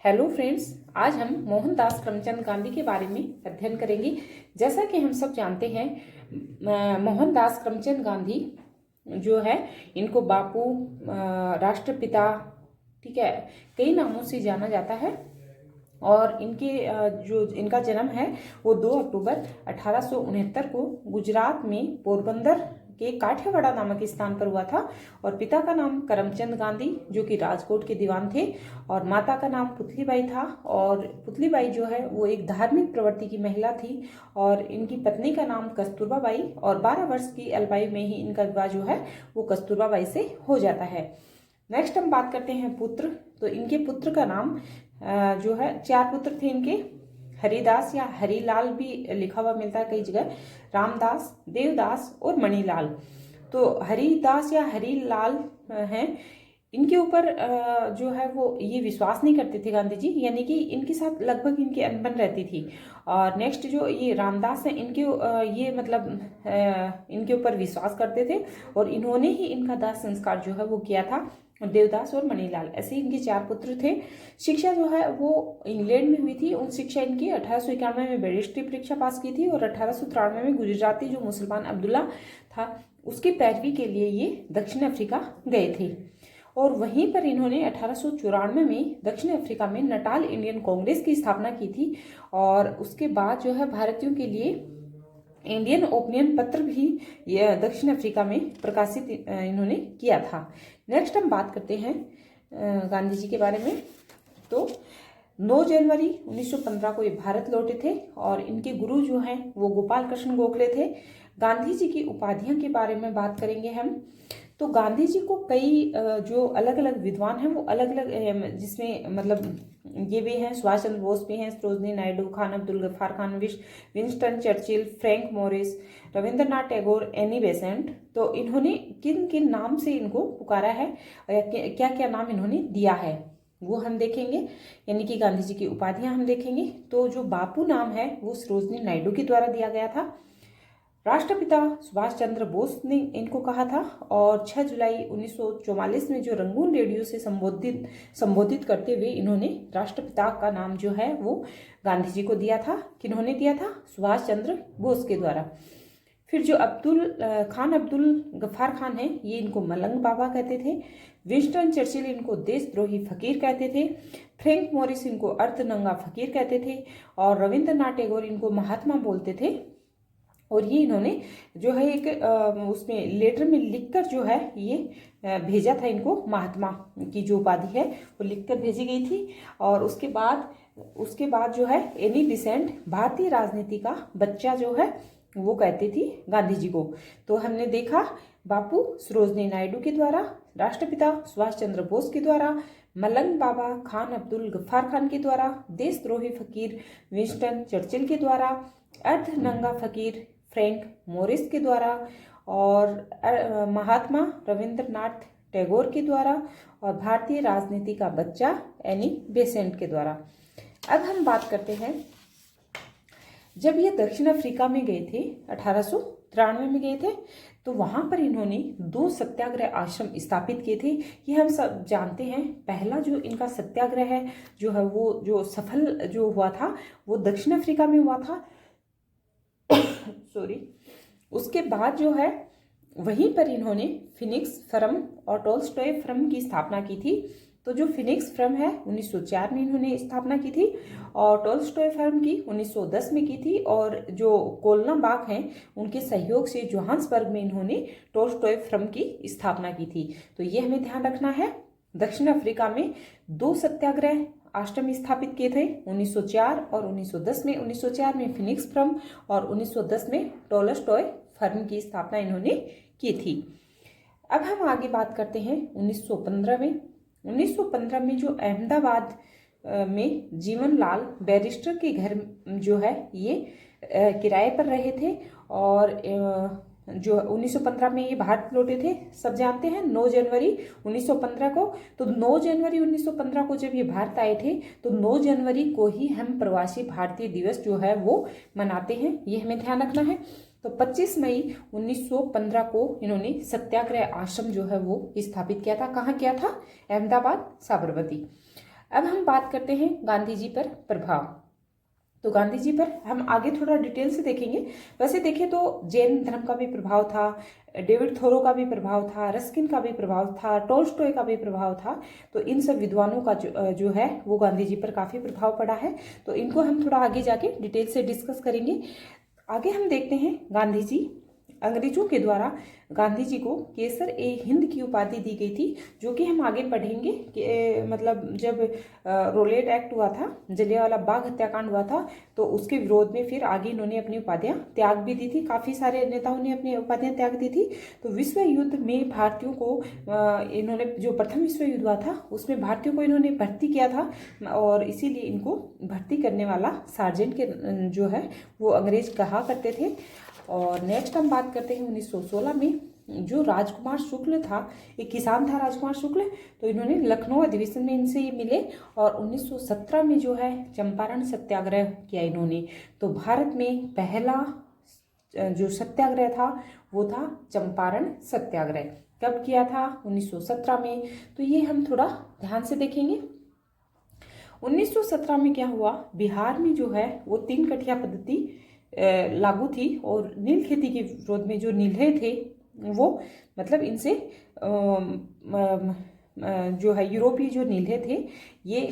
Hello friends, आज हम मोहनदास करमचंद गांधी के बारे में अध्ययन करेंगे। जैसा कि हम सब जानते हैं, मोहनदास करमचंद गांधी जो है, इनको बापू, राष्ट्रपिता, ठीक है, कई नामों से जाना जाता है। और इनके जो इनका जन्म है वो 2 अक्टूबर 1869 को गुजरात में पोरबंदर के काठियावाड़ा नामक स्थान पर हुआ था। और पिता का नाम करमचंद गांधी, जो कि राजकोट के दीवान थे, और माता का नाम पुतलीबाई था। और पुतलीबाई जो है वो एक धार्मिक प्रवृत्ति की महिला थी। और इनकी पत्नी का नाम कस्तूरबा बाई, और 12 वर्ष की अल्पायु में ही इनका विवाह जो है वो कस्तूरबा बाई से हो जाता है। नेक्स्ट हम बात करते हैं पुत्र। तो इनके पुत्र का नाम जो है, 4 पुत्र थे इनके। हरिदास या हरिलाल भी लिखा हुआ मिलता है कई जगह, रामदास, देवदास और मणिलाल। तो हरिदास या हरिलाल हैं। इनके ऊपर जो है वो ये विश्वास नहीं करते थे गांधी जी, यानी कि इनके साथ लगभग इनकी अनबन रहती थी। और नेक्स्ट जो ये रामदास हैं, इनके ये मतलब इनके ऊपर विश्वास करते थे, और इन्होंने ही इनका दाह संस्कार जो है वो किया था। देवदास और मणिलाल, ऐसे इनके 4 पुत्र थे। शिक्षा जो है वो इंग्लैंड में हुई थी। उन शिक्षा इनकी 1891 में बैरिस्ट्री परीक्षा पास की थी, और 1893 में गुजराती जो मुसलमान अब्दुल्ला था उसकी पैरवी के लिए ये दक्षिण अफ्रीका गए थे। और वहीं पर इन्होंने 1894 में दक्षिण अफ्रीका में नटाल इंडियन कांग्रेस की स्थापना की थी। और उसके बाद जो है भारतीयों के लिए इंडियन ओपिनियन पत्र भी दक्षिण अफ्रीका में प्रकाशित इन्होंने किया था। नेक्स्ट हम बात करते हैं गांधी जी के बारे में। तो 9 जनवरी 1915 को ये भारत लौटे थे, और इनके गुरु जो हैं वो गोपाल कृष्ण गोखले थे। गांधी जी की उपाधियां के बारे में बात करेंगे हम। तो गांधी जी को कई जो अलग अलग विद्वान हैं वो अलग अलग, जिसमें मतलब ये भी हैं, सुभाष चंद्र बोस भी हैं, Sarojini Naidu, Khan Abdul Ghaffar Khan, Winston Churchill, Frank Morris, Rabindranath Tagore, Annie Besant. तो इन्होंने किन किन नाम से इनको पुकारा है, क्या क्या नाम इन्होंने दिया है वो हम देखेंगे, यानी कि गांधी जी की उपाधियां हम देखेंगे। तो जो बापू नाम है वो सरोजनी नायडू के द्वारा दिया गया था। राष्ट्रपिता सुभाष चंद्र बोस ने इनको कहा था। और 6 जुलाई 1944 में जो रंगून रेडियो से संबोधित करते हुए इन्होंने राष्ट्रपिता का नाम जो है वो गांधी जी को दिया था। किन्होंने दिया था? सुभाष चंद्र बोस के द्वारा। फिर जो खान अब्दुल गफ्फार खान है, ये इनको मलंग बाबा कहते थे। विंस्टन चर्चिल इनको देशद्रोही फकीर कहते थे। फ्रैंक मोरिस इनको अर्धनंगा फकीर कहते थे। और रविंद्रनाथ टैगोर इनको महात्मा बोलते थे। और ये इन्होंने जो है एक उसमें लेटर में लिखकर जो है ये भेजा था इनको, महात्मा की जो उपाधि है वो लिखकर भेजी गई थी। और उसके बाद जो है एनी बिसेंट भारतीय राजनीति का बच्चा जो है वो कहती थी गांधी जी को। तो हमने देखा बापू सरोजनी नायडू के द्वारा, राष्ट्रपिता सुभाष चंद्र बोस के द्वारा, मलंग बाबा खान अब्दुल गफ्फार खान के द्वारा, देशद्रोही फकीर विंस्टन चर्चिल के द्वारा, अर्धनंगा फकीर फ्रैंक मोरिस के द्वारा, और महात्मा रविंद्रनाथ टैगोर के द्वारा, और भारतीय राजनीति का बच्चा एनी बेसेंट के द्वारा। अब हम बात करते हैं, जब ये दक्षिण अफ्रीका में गए थे, 1893 में गए थे, तो वहां पर इन्होंने 2 सत्याग्रह आश्रम स्थापित किए थे। ये हम सब जानते हैं। पहला जो इनका सत्याग्रह है जो है वो जो सफल जो हुआ था वो दक्षिण अफ्रीका में हुआ था। सॉरी। उसके बाद जो है वहीं पर इन्होंने फिनिक्स फर्म और टॉलस्टॉय फर्म की स्थापना की थी। तो जो फिनिक्स फर्म है 1904 में इन्होंने स्थापना की थी, और टॉलस्टॉय फर्म की 1910 में की थी। और जो कोलना बाग हैं उनके सहयोग से जोहान्सबर्ग में इन्होंने टॉलस्टॉय फर्म की स्थापना की थी। तो ये हमें ध्यान रखना है। दक्षिण अफ्रीका में 2 सत्याग्रह आश्रम स्थापित किए थे, 1904 और 1910 में। 1904 में फिनिक्स फर्म और 1910 में टॉलस्टॉय फर्म की स्थापना इन्होंने की थी। अब हम आगे बात करते हैं 1915 में। 1915 में जो अहमदाबाद में जीवनलाल बैरिस्टर के घर जो है ये किराए पर रहे थे। और जो 1915 में ये भारत लौटे थे, सब जानते हैं, 9 जनवरी 1915 को। तो 9 जनवरी 1915 को जब ये भारत आए थे, तो 9 जनवरी को ही हम प्रवासी भारतीय दिवस जो है वो मनाते हैं, ये हमें ध्यान रखना है। तो 25 मई 1915 को इन्होंने सत्याग्रह आश्रम जो है वो स्थापित किया था। कहाँ किया था? अहमदाबाद, साबरमती। अब हम बात करते हैं गांधी जी पर प्रभाव। तो गांधी जी पर हम आगे थोड़ा डिटेल से देखेंगे। वैसे देखें तो जैन धर्म का भी प्रभाव था, डेविड थोरो का भी प्रभाव था, रस्किन का भी प्रभाव था, टोल्स्टॉय का भी प्रभाव था। तो इन सब विद्वानों का जो है वो गांधी जी पर काफ़ी प्रभाव पड़ा है। तो इनको हम थोड़ा आगे जाके डिटेल से डिस्कस करेंगे। आगे हम देखते हैं गांधी जी, अंग्रेजों के द्वारा गांधी जी को केसर ए हिंद की उपाधि दी गई थी, जो कि हम आगे पढ़ेंगे कि मतलब जब रोलेट एक्ट हुआ था, जलियांवाला बाग हत्याकांड हुआ था, तो उसके विरोध में फिर आगे इन्होंने अपनी उपाधियां त्याग भी दी थी। काफ़ी सारे नेताओं ने अपनी उपाधियां त्याग दी थी। तो विश्व युद्ध में भारतीयों को इन्होंने, जो प्रथम विश्व युद्ध हुआ था उसमें भारतीयों को इन्होंने भर्ती किया था, और इसीलिए इनको भर्ती करने वाला सार्जेंट के जो है वो अंग्रेज कहा करते थे। और नेक्स्ट हम बात करते हैं 1916 में जो राजकुमार शुक्ल था, एक किसान था राजकुमार शुक्ल, तो इन्होंने लखनऊ अधिवेशन में इनसे ये मिले, और 1917 में जो है चंपारण सत्याग्रह किया इन्होंने। तो भारत में पहला जो सत्याग्रह था वो था चंपारण सत्याग्रह। कब किया था? 1917 में। तो ये हम थोड़ा ध्यान से देखेंगे। 1917 में क्या हुआ, बिहार में जो है वो 3 कठिया पद्धति लागू थी, और नील खेती के विरोध में जो नीलहे थे वो मतलब इनसे जो है यूरोपीय जो नीलहे थे ये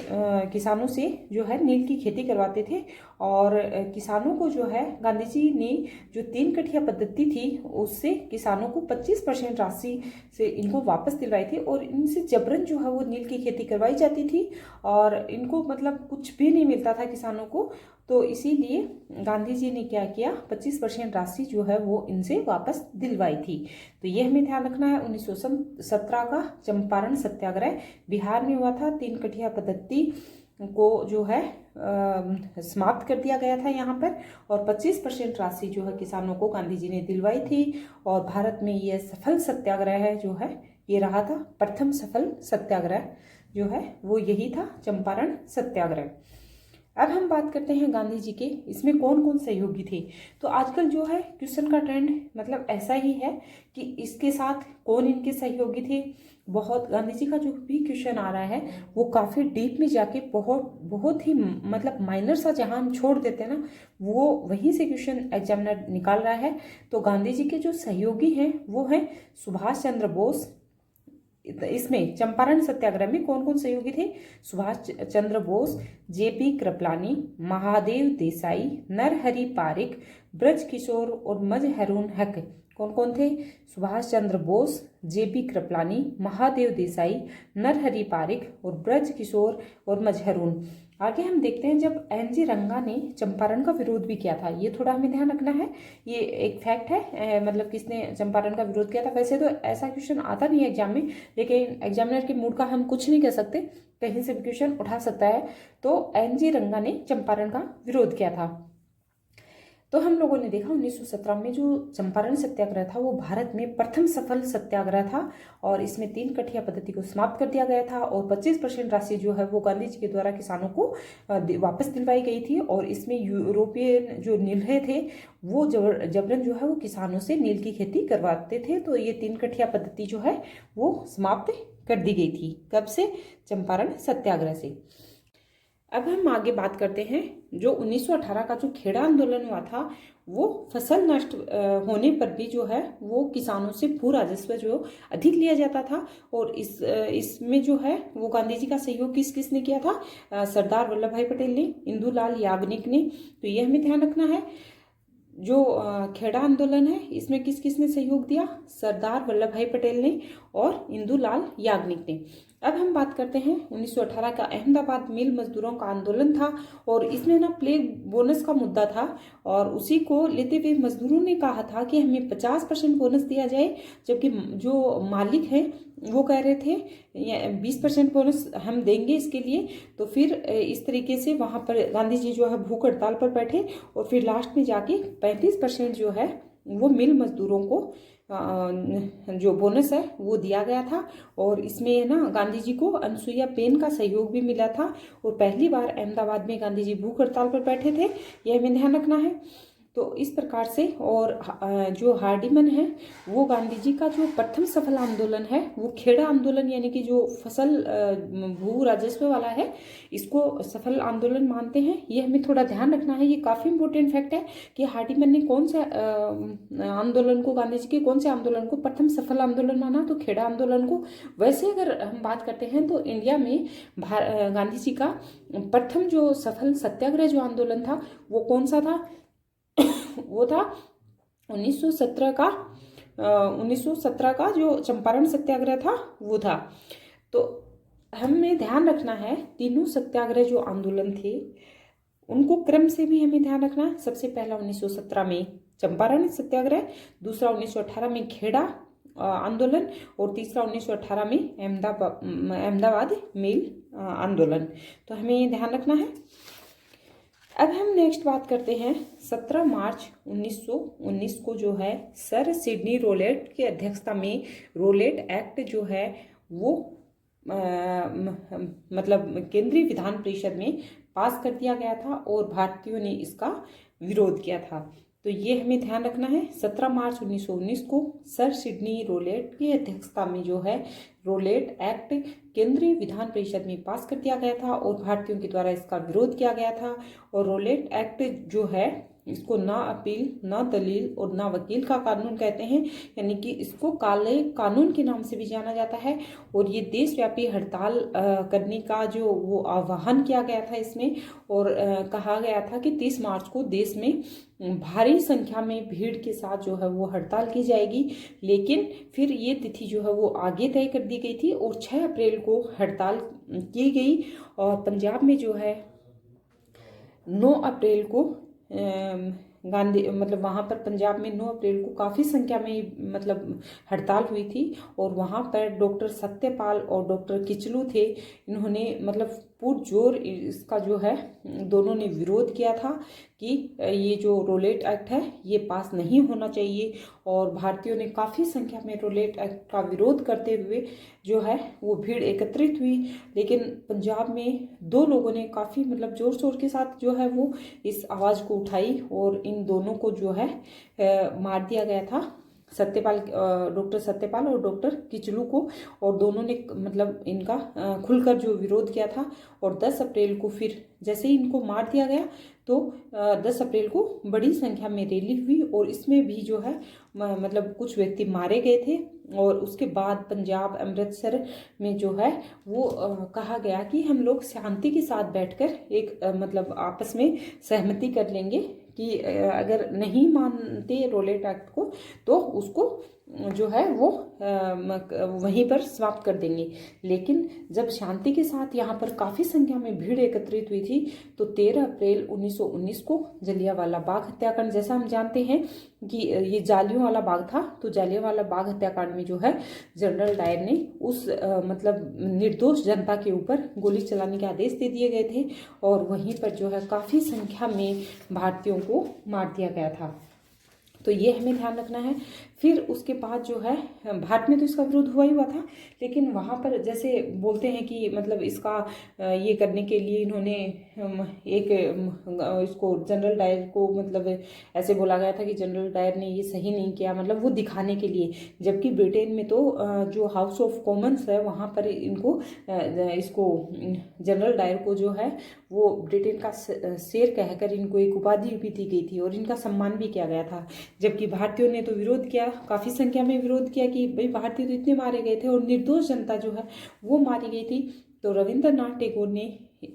किसानों से जो है नील की खेती करवाते थे, और किसानों को जो है गांधी जी ने जो 3 कठिया पद्धति थी उससे किसानों को 25% राशि से इनको वापस दिलवाई थी, और इनसे जबरन जो है वो नील की खेती करवाई जाती थी, और इनको मतलब कुछ भी नहीं मिलता था किसानों को। तो इसीलिए गांधी जी ने क्या किया, 25% राशि जो है वो इनसे वापस दिलवाई थी। तो ये हमें ध्यान रखना है। 1917 का चंपारण सत्याग्रह बिहार में हुआ था। 3 कठिया पद्धति को जो है समाप्त कर दिया गया था यहाँ पर, और 25% राशि जो है किसानों को गांधी जी ने दिलवाई थी। और भारत में ये सफल सत्याग्रह है जो है ये रहा था, प्रथम सफल सत्याग्रह जो है वो यही था, चंपारण सत्याग्रह। अब हम बात करते हैं गांधी जी के, इसमें कौन कौन सहयोगी थे। तो आजकल जो है क्वेश्चन का ट्रेंड मतलब ऐसा ही है कि इसके साथ कौन इनके सहयोगी थे। बहुत गांधी जी का जो भी क्वेश्चन आ रहा है वो काफ़ी डीप में जाके बहुत ही मतलब माइनर सा जहां हम छोड़ देते हैं ना, वो वहीं से क्वेश्चन एग्जामिनर निकाल रहा है। तो गांधी जी के जो सहयोगी हैं वो हैं सुभाष चंद्र बोस। इसमें चंपारण सत्याग्रह में कौन कौन सहयोगी थे? सुभाष चंद्र बोस, जेपी कृपलानी, महादेव देसाई, नरहरि पारिक, ब्रज किशोर और मजहरून हक। कौन कौन थे? सुभाष चंद्र बोस, जेपी कृपलानी, महादेव देसाई, नरहरि पारिक और ब्रज किशोर और मजहरून। आगे हम देखते हैं जब एनजी रंगा ने चंपारण का विरोध भी किया था, ये थोड़ा हमें ध्यान रखना है, ये एक फैक्ट है, मतलब किसने चंपारण का विरोध किया था। वैसे तो ऐसा क्वेश्चन आता नहीं है एग्जाम में, लेकिन एग्जामिनर के मूड का हम कुछ नहीं कह सकते, कहीं से भी क्वेश्चन उठा सकता है। तो एनजी रंगा ने चंपारण का विरोध किया था। तो हम लोगों ने देखा 1917 में जो चंपारण सत्याग्रह था वो भारत में प्रथम सफल सत्याग्रह था, और इसमें 3 कठिया पद्धति को समाप्त कर दिया गया था, और 25% राशि जो है वो गांधी जी के द्वारा किसानों को वापस दिलवाई गई थी। और इसमें यूरोपियन जो नीलहे थे वो जबरन जो है वो किसानों से नील की खेती करवाते थे। तो ये 3 कठिया पद्धति जो है वो समाप्त कर दी गई थी। कब से? चंपारण सत्याग्रह से। अब हम आगे बात करते हैं जो 1918 का जो खेड़ा आंदोलन हुआ था, वो फसल नष्ट होने पर भी जो है वो किसानों से भू राजस्व जो अधिक लिया जाता था। और इसमें जो है वो गांधी जी का सहयोग किस किसने किया था? सरदार वल्लभ भाई पटेल ने, इंदुलाल याग्निक ने। तो ये हमें ध्यान रखना है। जो खेड़ा आंदोलन है इसमें किस किसने सहयोग दिया? सरदार वल्लभ भाई पटेल ने और इंदुलाल याग्निक ने। अब हम बात करते हैं 1918 का अहमदाबाद मिल मजदूरों का आंदोलन था, और इसमें ना प्लेग बोनस का मुद्दा था, और उसी को लेते हुए मजदूरों ने कहा था कि हमें 50% बोनस दिया जाए, जबकि जो मालिक हैं वो कह रहे थे 20% बोनस हम देंगे इसके लिए। तो फिर इस तरीके से वहाँ पर गांधी जी जो है भूख हड़ताल पर बैठे, और फिर लास्ट में जाके 35% जो है वो मिल मजदूरों को जो बोनस है वो दिया गया था। और इसमें ना गांधी जी को अनसुईया बेन का सहयोग भी मिला था, और पहली बार अहमदाबाद में गांधी जी भूख हड़ताल पर बैठे थे, यह हमें ध्यान रखना है। तो इस प्रकार से। और जो हार्डिमन है वो गांधी जी का जो प्रथम सफल आंदोलन है वो खेड़ा आंदोलन, यानी कि जो फसल भू राजस्व वाला है, इसको सफल आंदोलन मानते हैं। ये हमें थोड़ा ध्यान रखना है, ये काफ़ी इंपॉर्टेंट फैक्ट है कि हार्डिमन ने कौन से आंदोलन को, गांधी जी के कौन से आंदोलन को प्रथम सफल आंदोलन माना, तो खेड़ा आंदोलन को। वैसे अगर हम बात करते हैं तो इंडिया में गांधी जी का प्रथम जो सफल सत्याग्रह जो आंदोलन था वो कौन सा था? वो था 1917 का जो चंपारण सत्याग्रह था वो था। तो हमें ध्यान रखना है तीनों सत्याग्रह जो आंदोलन थे उनको क्रम से भी हमें ध्यान रखना है। सबसे पहला 1917 में चंपारण सत्याग्रह, दूसरा 1918 में खेड़ा आंदोलन, और तीसरा 1918 में अहमदाबाद मिल आंदोलन। तो हमें ये ध्यान रखना है। अब हम नेक्स्ट बात करते हैं 17 मार्च 1919 को जो है सर सिडनी रोलेट की अध्यक्षता में रोलेट एक्ट जो है वो मतलब केंद्रीय विधान परिषद में पास कर दिया गया था और भारतीयों ने इसका विरोध किया था। तो ये हमें ध्यान रखना है। 17 मार्च 1919 को सर सिडनी रोलेट की अध्यक्षता में जो है रोलेट एक्ट केंद्रीय विधान परिषद में पास कर दिया गया था और भारतीयों के द्वारा इसका विरोध किया गया था। और रोलेट एक्ट जो है इसको ना अपील, ना दलील और ना वकील का कानून कहते हैं, यानी कि इसको काले कानून के नाम से भी जाना जाता है। और ये देशव्यापी हड़ताल करने का जो वो आह्वान किया गया था इसमें, और कहा गया था कि 30 मार्च को देश में भारी संख्या में भीड़ के साथ जो है वो हड़ताल की जाएगी। लेकिन फिर ये तिथि जो है वो आगे तय कर दी गई थी और 6 अप्रैल को हड़ताल की गई। और पंजाब में जो है 9 अप्रैल को गांधी मतलब वहाँ पर पंजाब में 9 अप्रैल को काफ़ी संख्या में मतलब हड़ताल हुई थी। और वहाँ पर डॉक्टर सत्यपाल और डॉक्टर किचलू थे, इन्होंने मतलब पुरजोर इसका जो है दोनों ने विरोध किया था कि ये जो रोलेट एक्ट है ये पास नहीं होना चाहिए। और भारतीयों ने काफ़ी संख्या में रोलेट एक्ट का विरोध करते हुए जो है वो भीड़ एकत्रित हुई। लेकिन पंजाब में 2 लोगों ने काफ़ी मतलब जोर शोर के साथ जो है वो इस आवाज़ को उठाई और इन दोनों को जो है मार दिया गया था, सत्यपाल डॉक्टर सत्यपाल और डॉक्टर किचलू को। और दोनों ने मतलब इनका खुलकर जो विरोध किया था। और 10 अप्रैल को फिर जैसे ही इनको मार दिया गया तो 10 अप्रैल को बड़ी संख्या में रैली हुई और इसमें भी जो है मतलब कुछ व्यक्ति मारे गए थे। और उसके बाद पंजाब अमृतसर में जो है वो कहा गया कि हम लोग शांति के साथ बैठकर एक मतलब आपस में सहमति कर लेंगे कि अगर नहीं मानते रोलेट एक्ट को तो उसको जो है वो वहीं पर समाप्त कर देंगे। लेकिन जब शांति के साथ यहाँ पर काफ़ी संख्या में भीड़ एकत्रित हुई थी तो 13 अप्रैल 1919 को जलियांवाला बाग हत्याकांड, जैसा हम जानते हैं कि ये जालियांवाला बाग था, तो जालियांवाला बाग हत्याकांड में जो है जनरल डायर ने उस मतलब निर्दोष जनता के ऊपर गोली चलाने के आदेश दे दिए गए थे और वहीं पर जो है काफ़ी संख्या में भारतीयों को मार दिया गया था। तो ये हमें ध्यान रखना है। फिर उसके बाद जो है भारत में तो इसका विरोध हुआ ही हुआ था, लेकिन वहाँ पर जैसे बोलते हैं कि मतलब इसका ये करने के लिए इन्होंने एक इसको जनरल डायर को मतलब ऐसे बोला गया था कि जनरल डायर ने ये सही नहीं किया, मतलब वो दिखाने के लिए। जबकि ब्रिटेन में तो जो हाउस ऑफ कॉमन्स है वहाँ पर इनको इसको जनरल डायर को जो है वो ब्रिटेन का शेर कहकर इनको एक उपाधि भी दी गई थी और इनका सम्मान भी किया गया था। जबकि भारतीयों ने तो विरोध किया, काफ़ी संख्या में विरोध किया कि भाई भारतीय तो इतने मारे गए थे और निर्दोष जनता जो है वो मारी गई थी। तो रविंद्रनाथ टैगोर ने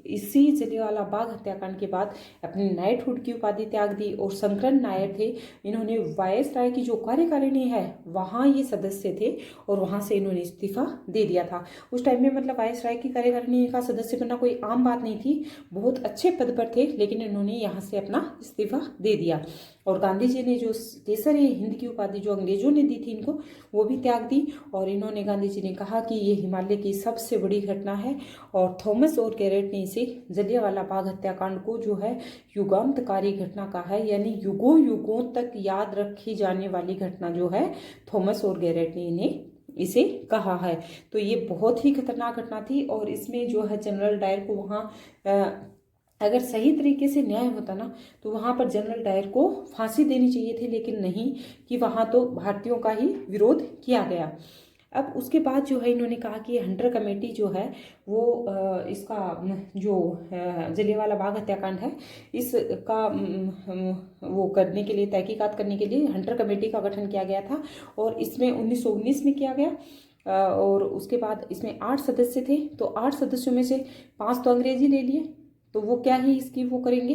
इसी जलियांवाला बाग हत्याकांड के बाद अपनी नाइटहुड की उपाधि त्याग दी। और शंकरन नायर थे, इन्होंने वायसराय की जो कार्यकारिणी है वहाँ ये सदस्य थे और वहाँ से इन्होंने इस्तीफा दे दिया था। उस टाइम में मतलब वायसराय की कार्यकारिणी का सदस्य बनना कोई आम बात नहीं थी, बहुत अच्छे पद पर थे, लेकिन इन्होंने यहाँ से अपना इस्तीफा दे दिया। और गांधी जी ने जो केसरी हिंद की उपाधि जो अंग्रेजों ने दी थी इनको वो भी त्याग दी। और इन्होंने गांधी जी ने कहा कि ये हिमालय की सबसे बड़ी घटना है और थॉमस और गैरेट ने इसे जलियांवाला बाग हत्याकांड को जो है युगांतकारी घटना कहा है, यानी युगों युगों तक याद रखी जाने वाली घटना जो है थॉमस और गैरेट ने इन्हें इसे कहा है। तो ये बहुत ही खतरनाक घटना थी और इसमें जो है जनरल डायर को वहाँ अगर सही तरीके से न्याय होता ना तो वहाँ पर जनरल डायर को फांसी देनी चाहिए थी, लेकिन नहीं, कि वहाँ तो भारतीयों का ही विरोध किया गया। अब उसके बाद जो है इन्होंने कहा कि हंटर कमेटी जो है वो इसका जो जलियांवाला बाग हत्याकांड है इसका वो करने के लिए, तहकीकात करने के लिए हंटर कमेटी का गठन किया गया था, और इसमें 1919 में किया गया। और उसके बाद इसमें 8 सदस्य थे, तो 8 सदस्यों में से 5 तो अंग्रेजी ले लिए, तो वो क्या ही इसकी वो करेंगे,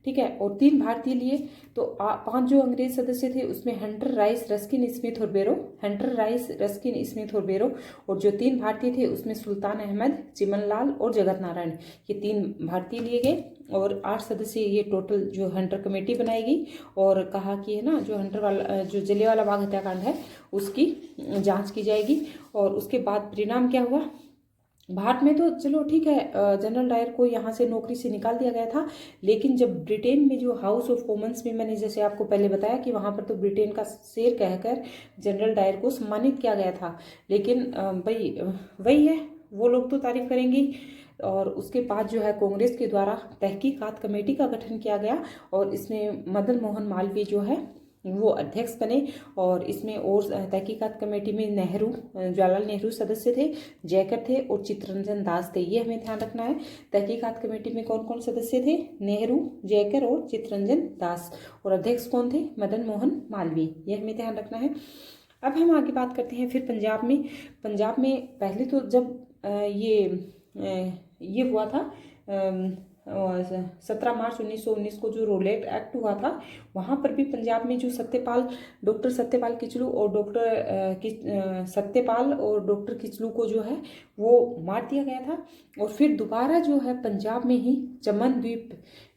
ठीक है, और 3 भारतीय लिए। तो 5 जो अंग्रेज सदस्य थे उसमें हंटर राइस रस्किन स्मिथ और बेरो, हंटर राइस रस्किन स्मिथ और बेरो, और जो 3 भारतीय थे उसमें सुल्तान अहमद, चिमनलाल और जगत नारायण, ये 3 भारतीय लिए गए। और 8 सदस्य ये टोटल जो हंटर कमेटी बनाई गई, और कहा कि है ना जो हंटर वाला जो जलियांवाला बाग हत्याकांड है उसकी जांच की जाएगी। और उसके बाद परिणाम क्या हुआ, भारत में तो चलो ठीक है, जनरल डायर को यहाँ से नौकरी से निकाल दिया गया था, लेकिन जब ब्रिटेन में जो हाउस ऑफ कॉमन्स में, मैंने जैसे आपको पहले बताया कि वहाँ पर तो ब्रिटेन का शेर कहकर जनरल डायर को सम्मानित किया गया था, लेकिन भाई वही है, वो लोग तो तारीफ करेंगे। और उसके बाद जो है कांग्रेस के द्वारा तहकीकात कमेटी का गठन किया गया, और इसमें मदन मोहन मालवीय जो है वो अध्यक्ष बने। और इसमें और तहकीकात कमेटी में नेहरू, जवाहरलाल नेहरू सदस्य थे, जयकर थे और चित्तरंजन दास थे, ये हमें ध्यान रखना है। तहकीकात कमेटी में कौन कौन सदस्य थे, नेहरू, जयकर और चित्तरंजन दास, और अध्यक्ष कौन थे, मदन मोहन मालवीय, ये हमें ध्यान रखना है। अब हम आगे बात करते हैं फिर पंजाब में पहले तो जब ये हुआ था 17 मार्च 1919 को जो रोलेट एक्ट हुआ था, वहाँ पर भी पंजाब में जो डॉक्टर सत्यपाल किचलू को जो है वो मार दिया गया था। और फिर दोबारा जो है पंजाब में ही चमनदीप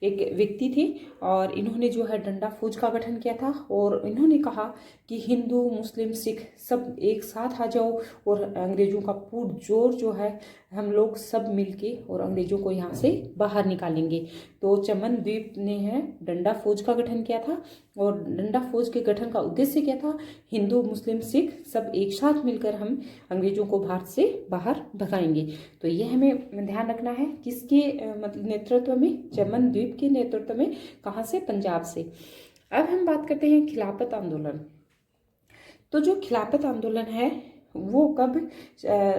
एक व्यक्ति थे, और इन्होंने जो है डंडा फौज का गठन किया था, और इन्होंने कहा कि हिंदू, मुस्लिम, सिख सब एक साथ आ जाओ, और अंग्रेजों का पुरजोर जो है हम लोग सब मिलके और अंग्रेजों को यहाँ से बाहर निकालेंगे। तो चमनदीप ने है डंडा फौज का गठन किया था, और डंडा फौज के गठन का उद्देश्य क्या था, हिंदू, मुस्लिम, सिख सब एक साथ मिलकर हम अंग्रेजों को भारत से बाहर भगाएंगे। तो ये हमें ध्यान रखना है, किसके मतलब नेतृत्व में, चमनदीप के नेतृत्व में, कहाँ से, पंजाब से। अब हम बात करते हैं खिलाफत आंदोलन। तो जो खिलाफत आंदोलन है वो कब,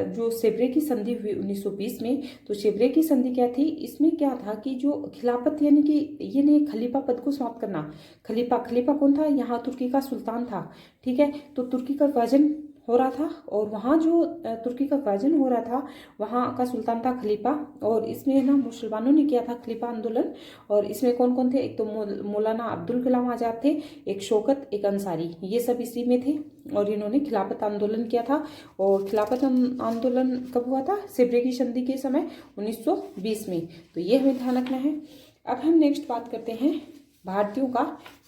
जो शेब्रे की संधि हुई 1920 में, तो शेब्रे की संधि क्या थी, इसमें क्या था कि जो खिलाफत यानी कि ये नहीं खलीफा पद को समाप्त करना, खलीफा कौन था, यहाँ तुर्की का सुल्तान था, ठीक है, तो तुर्की का विभाजन हो रहा था, और वहाँ जो तुर्की का विभाजन हो रहा था वहाँ का सुल्तान था खलीफा, और इसमें ना मुसलमानों ने किया था खलीफा आंदोलन। और इसमें कौन कौन थे, एक तो मौलाना अब्दुल कलाम आजाद थे, एक शौकत, एक अंसारी, ये सब इसी में थे, और इन्होंने खिलाफत आंदोलन किया था। और खिलाफत आंदोलन कब हुआ था, शेब्रे की संधि के समय 1920 में, तो ये हमें ध्यान रखना है। अब हम नेक्स्ट बात करते हैं भारतीयों का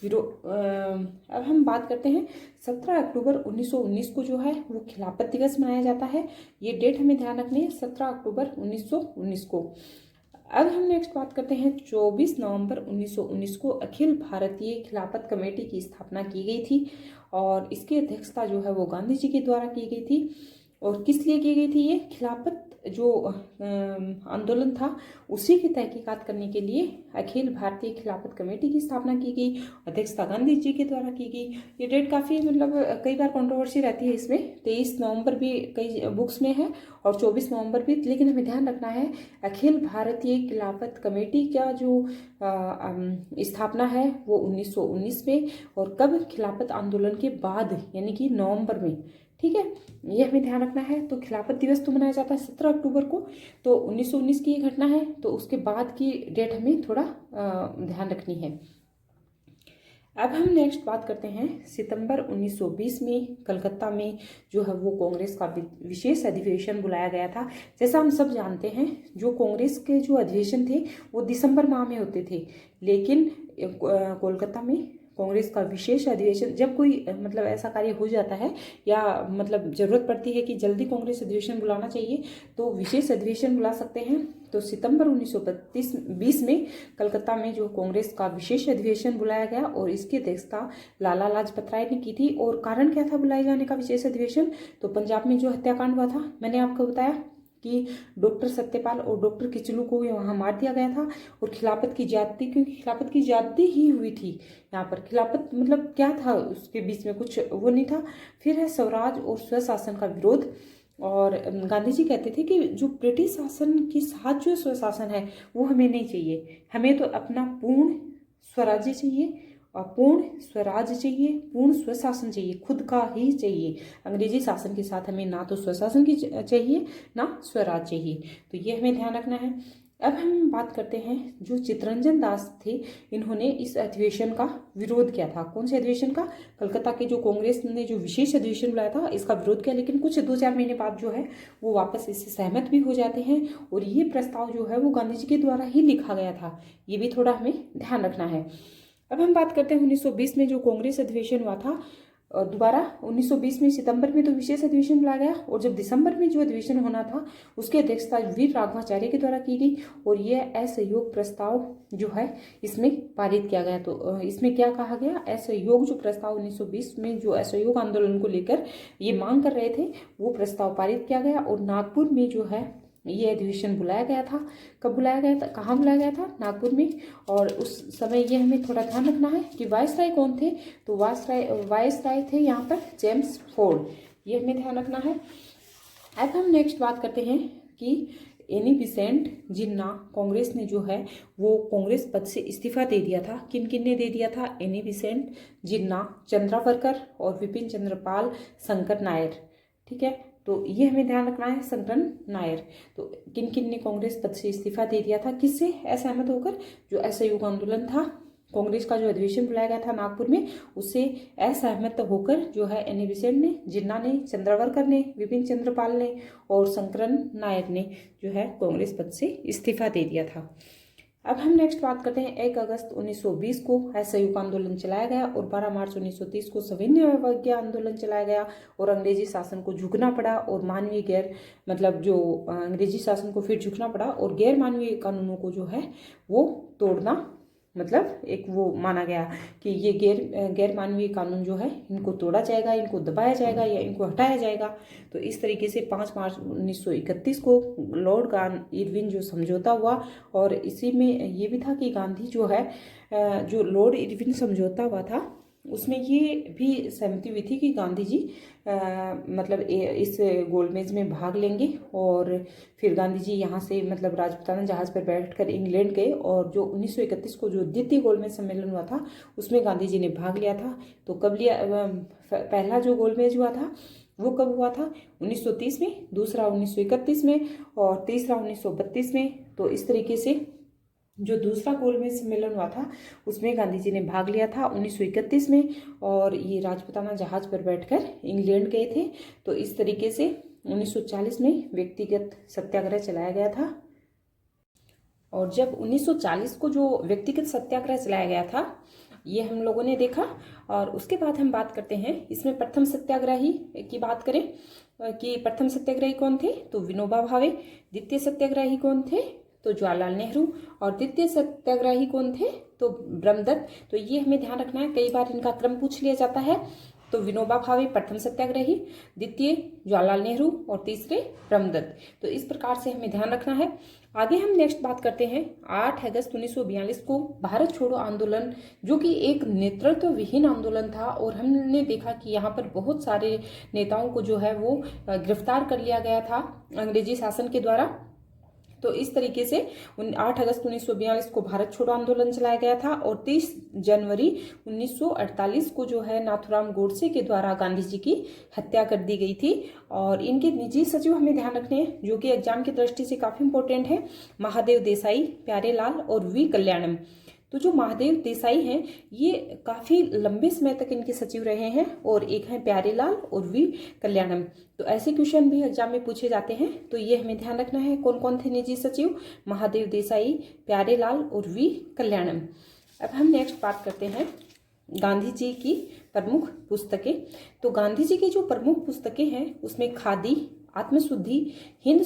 विरोध। अब हम बात करते हैं 17 अक्टूबर 1919 को जो है वो खिलाफत दिवस मनाया जाता है, ये डेट हमें ध्यान रखनी है, 17 अक्टूबर 1919 को। अब हम नेक्स्ट बात करते हैं 24 नवंबर 1919 को अखिल भारतीय खिलाफत कमेटी की स्थापना की गई थी, और इसकी अध्यक्षता जो है वो गांधी जी के द्वारा की गई थी। और किस लिए की गई थी, ये खिलाफत जो आंदोलन था उसी की तहकीकात करने के लिए अखिल भारतीय खिलाफत कमेटी की स्थापना की गई, अध्यक्षता गांधी जी के द्वारा की गई। ये डेट काफ़ी मतलब कई बार कंट्रोवर्सी रहती है इसमें, 23 नवंबर भी कई बुक्स में है और 24 नवंबर भी, लेकिन हमें ध्यान रखना है अखिल भारतीय खिलाफत कमेटी का जो स्थापना है वो 1919 में, और कब, खिलाफत आंदोलन के बाद यानी कि नवंबर में, ठीक है, ये हमें ध्यान रखना है। तो खिलाफत दिवस तो मनाया जाता है 17 अक्टूबर को, तो 1919 की ये घटना है, तो उसके बाद की डेट हमें थोड़ा ध्यान रखनी है। अब हम नेक्स्ट बात करते हैं सितंबर 1920 में कलकत्ता में जो है वो कांग्रेस का विशेष अधिवेशन बुलाया गया था। जैसा हम सब जानते हैं जो कांग्रेस के जो अधिवेशन थे वो दिसंबर माह में होते थे, लेकिन कोलकाता में कांग्रेस का विशेष अधिवेशन, जब कोई मतलब ऐसा कार्य हो जाता है या मतलब जरूरत पड़ती है कि जल्दी कांग्रेस अधिवेशन बुलाना चाहिए तो विशेष अधिवेशन बुला सकते हैं। तो सितंबर 1920 में कलकत्ता में जो कांग्रेस का विशेष अधिवेशन बुलाया गया और इसकी अध्यक्षता लाला लाजपत राय ने की थी। और कारण क्या था बुलाए जाने का विशेष अधिवेशन, तो पंजाब में जो हत्याकांड हुआ था, मैंने आपको बताया कि डॉक्टर सत्यपाल और डॉक्टर किचलू को वहाँ मार दिया गया था, और खिलाफत की ज्यादती, क्योंकि खिलाफत की ज्यादती ही हुई थी यहाँ पर। खिलाफत मतलब क्या था, उसके बीच में कुछ वो नहीं था। फिर है स्वराज और स्वशासन का विरोध। और गांधी जी कहते थे कि जो ब्रिटिश शासन के साथ जो स्वशासन है वो हमें नहीं चाहिए, हमें तो अपना पूर्ण स्वराज्य चाहिए, और पूर्ण स्वराज चाहिए, पूर्ण स्वशासन चाहिए, खुद का ही चाहिए। अंग्रेजी शासन के साथ हमें ना तो स्वशासन की चाहिए ना स्वराज चाहिए, तो ये हमें ध्यान रखना है। अब हम बात करते हैं जो चित्तरंजन दास थे, इन्होंने इस अधिवेशन का विरोध किया था। कौन से अधिवेशन का? कलकत्ता के जो कांग्रेस ने जो विशेष अधिवेशन बुलाया था, इसका विरोध किया। लेकिन कुछ 2-4 महीने बाद जो है वो वापस इससे सहमत भी हो जाते हैं, और ये प्रस्ताव जो है वो गांधी जी के द्वारा ही लिखा गया था। ये भी थोड़ा हमें ध्यान रखना है। अब हम बात करते हैं 1920 में जो कांग्रेस अधिवेशन हुआ था। दोबारा 1920 में सितंबर में तो विशेष अधिवेशन बुलाया गया, और जब दिसंबर में जो अधिवेशन होना था उसकी अध्यक्षता वीर राघवाचार्य के द्वारा की गई, और यह असहयोग प्रस्ताव जो है इसमें पारित किया गया। तो इसमें क्या कहा गया? असहयोग जो प्रस्ताव 1920 में जो असहयोग आंदोलन को लेकर ये मांग कर रहे थे वो प्रस्ताव पारित किया गया, और नागपुर में जो है ये अधिवेशन बुलाया गया था। कब बुलाया गया था, कहाँ बुलाया गया था? नागपुर में। और उस समय ये हमें थोड़ा ध्यान रखना है कि वायसराय कौन थे, तो वायसराय थे यहाँ पर जेम्स फोर्ड, ये हमें ध्यान रखना है। अब हम नेक्स्ट बात करते हैं कि एनी बेसेंट जिन्ना, कांग्रेस ने जो है वो कांग्रेस पद से इस्तीफा दे दिया था। किन किन ने दे दिया था? एनी बेसेंट जिन्ना, चंद्रावरकर और विपिन चंद्रपाल, शंकर नायर। ठीक है, तो ये हमें ध्यान रखना है, शंकर नायर। तो किन किन ने कांग्रेस पद से इस्तीफा दे दिया था? किससे असहमत होकर? जो असहयोग आंदोलन था, कांग्रेस का जो अधिवेशन बुलाया गया था नागपुर में, उससे असहमत होकर जो है एनी बेसेंट ने, जिन्ना ने, चंद्रावरकर ने, विपिन चंद्रपाल ने और शंकर नायर ने जो है कांग्रेस पद से इस्तीफा दे दिया था। अब हम नेक्स्ट बात करते हैं 1 अगस्त 1920 को असहयोग आंदोलन चलाया गया, और 12 मार्च 1930 को सविनय अवज्ञा आंदोलन चलाया गया, और अंग्रेजी शासन को झुकना पड़ा, और मानवीय गैर मतलब जो अंग्रेजी शासन को फिर झुकना पड़ा, और गैर मानवीय कानूनों को जो है वो तोड़ना, मतलब एक वो माना गया कि ये गैर मानवीय कानून जो है इनको तोड़ा जाएगा, इनको दबाया जाएगा या इनको हटाया जाएगा। तो इस तरीके से 5 मार्च 1931 को लॉर्ड इरविन जो समझौता हुआ, और इसी में ये भी था कि गांधी जो है जो लॉर्ड इरविन समझौता हुआ था उसमें ये भी सहमति हुई थी कि गांधी जी मतलब इस गोलमेज में भाग लेंगे, और फिर गांधी जी यहाँ से मतलब राजपुताना जहाज पर बैठकर इंग्लैंड गए, और जो 1931 को जो द्वितीय गोलमेज सम्मेलन हुआ था उसमें गांधी जी ने भाग लिया था। तो कब लिया? पहला जो गोलमेज हुआ था वो कब हुआ था? 1930 में, दूसरा 1931 में, और तीसरा 1932 में। तो इस तरीके से जो दूसरा गोलमेज सम्मेलन हुआ था उसमें गांधी जी ने भाग लिया था 1931 में, और ये राजपुताना जहाज पर बैठकर इंग्लैंड गए थे। तो इस तरीके से 1940 में व्यक्तिगत सत्याग्रह चलाया गया था। और जब 1940 को जो व्यक्तिगत सत्याग्रह चलाया गया था ये हम लोगों ने देखा, और उसके बाद हम बात करते हैं इसमें प्रथम सत्याग्रही की बात करें कि प्रथम सत्याग्रही कौन थे, तो विनोबा भावे। द्वितीय सत्याग्रही कौन थे, तो जवाहरलाल नेहरू। और तृतीय सत्याग्रही कौन थे, तो ब्रह्मदत्त। तो ये हमें ध्यान रखना है, कई बार इनका क्रम पूछ लिया जाता है। तो विनोबा भावे प्रथम सत्याग्रही, द्वितीय जवाहरलाल नेहरू और तीसरे ब्रह्मदत्त। तो इस प्रकार से हमें ध्यान रखना है। आगे हम नेक्स्ट बात करते हैं 8 अगस्त 1942 को भारत छोड़ो आंदोलन, जो कि एक नेतृत्व विहीन आंदोलन था, और हमने देखा कि यहाँ पर बहुत सारे नेताओं को जो है वो गिरफ्तार कर लिया गया था अंग्रेजी शासन के द्वारा। तो इस तरीके से 8 अगस्त 1942 को भारत छोड़ो आंदोलन चलाया गया था, और 30 जनवरी 1948 को जो है नाथूराम गोडसे के द्वारा गांधी जी की हत्या कर दी गई थी। और इनके निजी सचिव हमें ध्यान रखने हैं जो कि एग्जाम की दृष्टि से काफी इंपॉर्टेंट है, महादेव देसाई, प्यारेलाल और वी कल्याणम। तो जो महादेव देसाई हैं ये काफी लंबे समय तक इनके सचिव रहे हैं, और एक हैं प्यारेलाल और वी कल्याणम। तो ऐसे क्वेश्चन भी एग्जाम में पूछे जाते हैं, तो ये हमें ध्यान रखना है कौन कौन थे निजी सचिव, महादेव देसाई, प्यारेलाल और वी कल्याणम। अब हम नेक्स्ट बात करते हैं गांधी जी की प्रमुख पुस्तकें। तो गांधी जी की जो प्रमुख पुस्तकें हैं उसमें खादी, आत्मशुद्धि, हिंद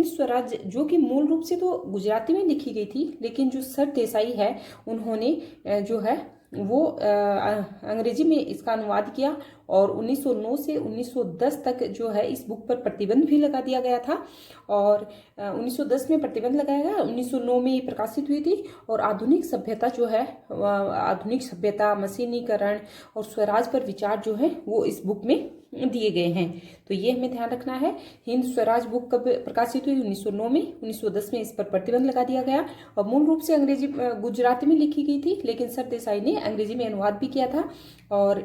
स्वराज जो कि मूल रूप से तो गुजराती में लिखी गई थी, लेकिन जो सर देसाई है उन्होंने जो है वो अंग्रेजी में इसका अनुवाद किया और 1909 से 1910 तक जो है इस बुक पर प्रतिबंध भी लगा दिया गया था। और 1910 में प्रतिबंध लगाया गया, 1909 में ये प्रकाशित हुई थी। और आधुनिक सभ्यता जो है, आधुनिक सभ्यता, मशीनीकरण और स्वराज पर विचार जो है वो इस बुक में दिए गए हैं। तो ये हमें ध्यान रखना है। हिंद स्वराज बुक कब प्रकाशित हुई? 1909 में। 1910 में इस पर प्रतिबंध लगा दिया गया और मूल रूप से अंग्रेजी गुजराती में लिखी गई थी, लेकिन सरदेसाई ने अंग्रेजी में अनुवाद भी किया था। और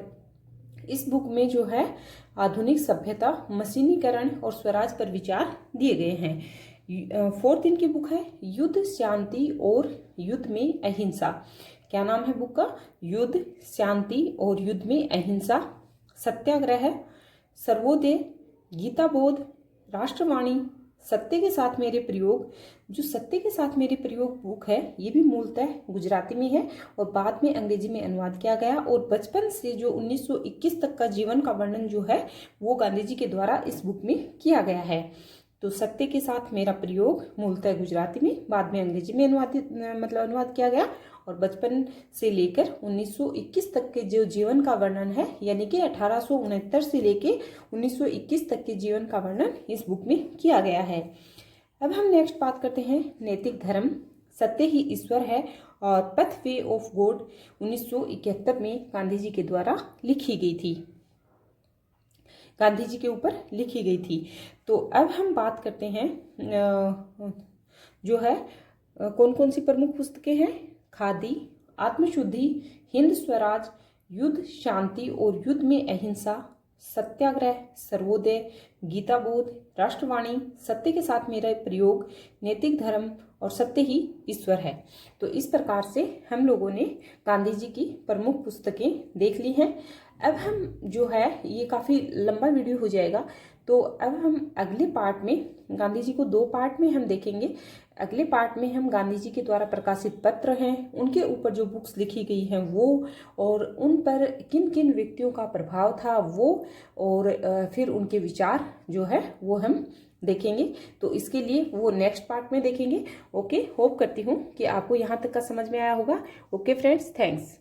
इस बुक में जो है आधुनिक सभ्यता, मशीनीकरण और स्वराज पर विचार दिए गए हैं। 4 दिन की बुक है, युद्ध, शांति और युद्ध में अहिंसा। क्या नाम है बुक का? युद्ध, शांति और युद्ध में अहिंसा, सत्याग्रह, सर्वोदय, गीता बोध, राष्ट्रवाणी, सत्य के साथ मेरे प्रयोग। जो सत्य के साथ मेरे प्रयोग बुक है ये भी मूलतः गुजराती में है और बाद में अंग्रेजी में अनुवाद किया गया। और बचपन से जो 1921 तक का जीवन का वर्णन जो है वो गांधी जी के द्वारा इस बुक में किया गया है। तो सत्य के साथ मेरा प्रयोग मूलतः गुजराती में, बाद में अंग्रेजी में अनुवाद किया गया। और बचपन से लेकर 1921 तक के जो जीवन का वर्णन है, यानी कि 1869 से लेके 1921 तक के जीवन का वर्णन इस बुक में किया गया है। अब हम नेक्स्ट बात करते हैं नैतिक धर्म, सत्य ही ईश्वर है और पथ वे ऑफ गॉड 1971 में गांधी जी के द्वारा लिखी गई थी, गांधी जी के ऊपर लिखी गई थी। तो अब हम बात करते हैं जो है कौन कौन सी प्रमुख पुस्तकें हैं। खादी, आत्मशुद्धि, हिंद स्वराज, युद्ध, शांति और युद्ध में अहिंसा, सत्याग्रह, सर्वोदय, गीता बोध, राष्ट्रवाणी, सत्य के साथ मेरा प्रयोग, नैतिक धर्म और सत्य ही ईश्वर है। तो इस प्रकार से हम लोगों ने गांधी जी की प्रमुख पुस्तकें देख ली हैं। अब हम जो है, ये काफ़ी लंबा वीडियो हो जाएगा, तो अब हम अगले पार्ट में गांधी जी को 2 पार्ट में हम देखेंगे। अगले पार्ट में हम गांधी जी के द्वारा प्रकाशित पत्र हैं, उनके ऊपर जो बुक्स लिखी गई हैं वो, और उन पर किन किन व्यक्तियों का प्रभाव था वो, और फिर उनके विचार जो है वो हम देखेंगे। तो इसके लिए वो नेक्स्ट पार्ट में देखेंगे। ओके, होप करती हूँ कि आपको यहाँ तक का समझ में आया होगा। Okay friends, thanks.